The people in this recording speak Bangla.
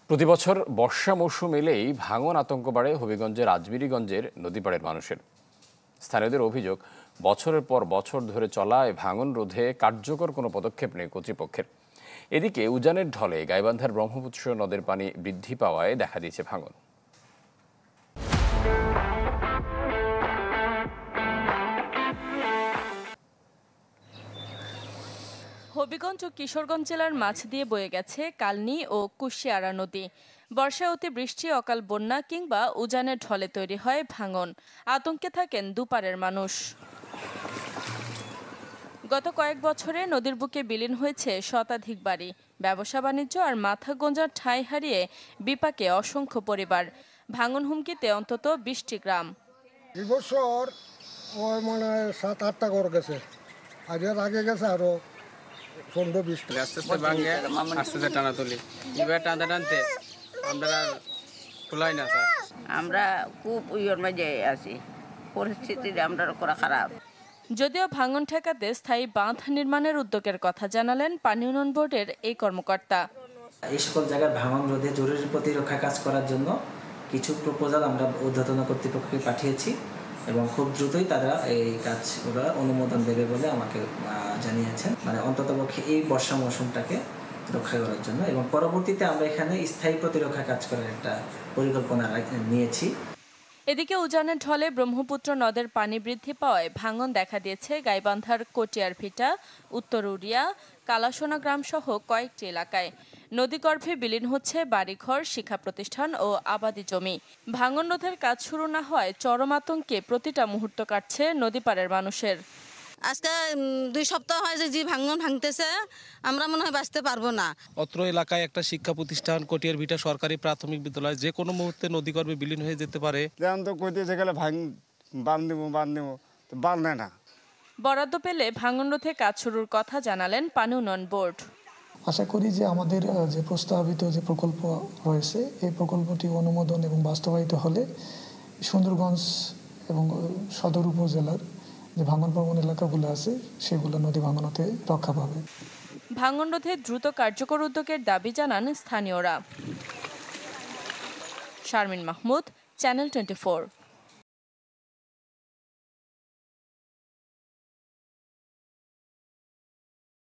প্রতিবছর বর্ষা মৌসুম এলেই ভাঙন আতঙ্ক বাড়ে হবিগঞ্জের আজমিরীগঞ্জের নদীপাড়ের মানুষের। স্থানীয়দের অভিযোগ, বছরের পর বছর ধরে চলা এই ভাঙন রোধে কার্যকর কোনো পদক্ষেপ নেই কর্তৃপক্ষের। এদিকে উজানের ঢলে গাইবান্ধার ব্রহ্মপুত্র নদের পানি বৃদ্ধি পাওয়ায় দেখা দিয়েছে ভাঙন। হবিগঞ্জ ও কিশোরগঞ্জ জেলার মাছ দিয়ে বয়ে গেছে কালনী ও কুশিয়ারা নদী। বর্ষায় অতিবৃষ্টি, অকাল বন্যা কিংবা উজানের ঢলে তৈরি হয় ভাঙন। আতঙ্কে থাকেন দুপারের মানুষ। গত কয়েক বছরে নদীর বুকে বিলীন হয়েছে শতাধিক বাড়ি, ব্যবসা বাণিজ্য আর মাথা গোঁজার ঠাঁই হারিয়ে বিপাকে অসংখ্য পরিবার। ভাঙন হুমকিতে অন্তত 20টি গ্রাম। এই বছর ওই মানে 7-8টা ঘর গেছে, আগে গেছে আরো 15-20টা। আস্তে আস্তে ভাঙে আস্তে আস্তে টানা তুলি এবার টানতে টানতে আমরা তুলাই না স্যার। আমরা খুব ইয়ের মাঝে আছি, পরিস্থিতিটা আমরা করা খারাপ। যদিও ভাঙন ঠেকাতে স্থায়ী বাঁধ নির্মাণের উদ্যোগের কথা জানালেন পানি উন্নয়ন বোর্ডের এই কর্মকর্তা। এই সকল জায়গায় ভাঙন রোধে জরুরি প্রতিরক্ষা কাজ করার জন্য কিছু প্রপোজাল আমরা ঊর্ধ্বতন কর্তৃপক্ষকে পাঠিয়েছি এবং খুব দ্রুতই তারা এই কাজগুলো অনুমোদন দেবে বলে আমাকে জানিয়েছেন, মানে অন্ততপক্ষে এই বর্ষা মৌসুমটাকে রক্ষা করার জন্য। এবং পরবর্তীতে আমরা এখানে স্থায়ী প্রতিরক্ষা কাজ করার একটা পরিকল্পনা নিয়েছি। এদিকে উজানের ঢলে ব্রহ্মপুত্র নদের পানি বৃদ্ধি পাওয়ায় ভাঙন দেখা দিয়েছে গাইবান্ধার কটিয়ার ভিটা, উত্তর উড়িয়া, কালাসোনা গ্রাম সহ কয়েকটি এলাকায়। নদীগর্ভে বিলীন হচ্ছে বাড়িঘর, শিক্ষা প্রতিষ্ঠান ও আবাদি জমি। ভাঙন রোধের কাজ শুরু না হয় চরম আতঙ্কে প্রতিটা মুহূর্ত কাটছে নদীপাড়ের মানুষের। আজকে 2 সপ্তাহ হয় যে ভাঙন ভাঙতেছে, আমরা মনে হয় বাঁচতে পারবো না। অত্র এলাকায় একটা শিক্ষা প্রতিষ্ঠান কটিয়ার ভিটা সরকারি প্রাথমিক বিদ্যালয় যে কোনো মুহূর্তে নদীগর্ভে বিলীন হয়ে যেতে পারে। তো কইতেছে গেলে বান দেবো তো বান নেয় না। বরাদ্দ পেলে ভাঙন রোধে কাজ শুরুর কথা জানালেন পানি উন্নয়ন বোর্ড। আশা করি যে আমাদের যে প্রস্তাবিত যে প্রকল্প রয়েছে এই প্রকল্পটি অনুমোদন এবং বাস্তবায়িত হলে সুন্দরগঞ্জ এবং সদর উপজেলার যে ভাঙন প্রবণ এলাকাগুলো আছে সেগুলো নদী ভাঙন হতে রক্ষা পাবে। ভাঙন রোধে দ্রুত কার্যকর উদ্যোগের দাবি জানান স্থানীয়রা। শারমিন মাহমুদ, চ্যানেল 24।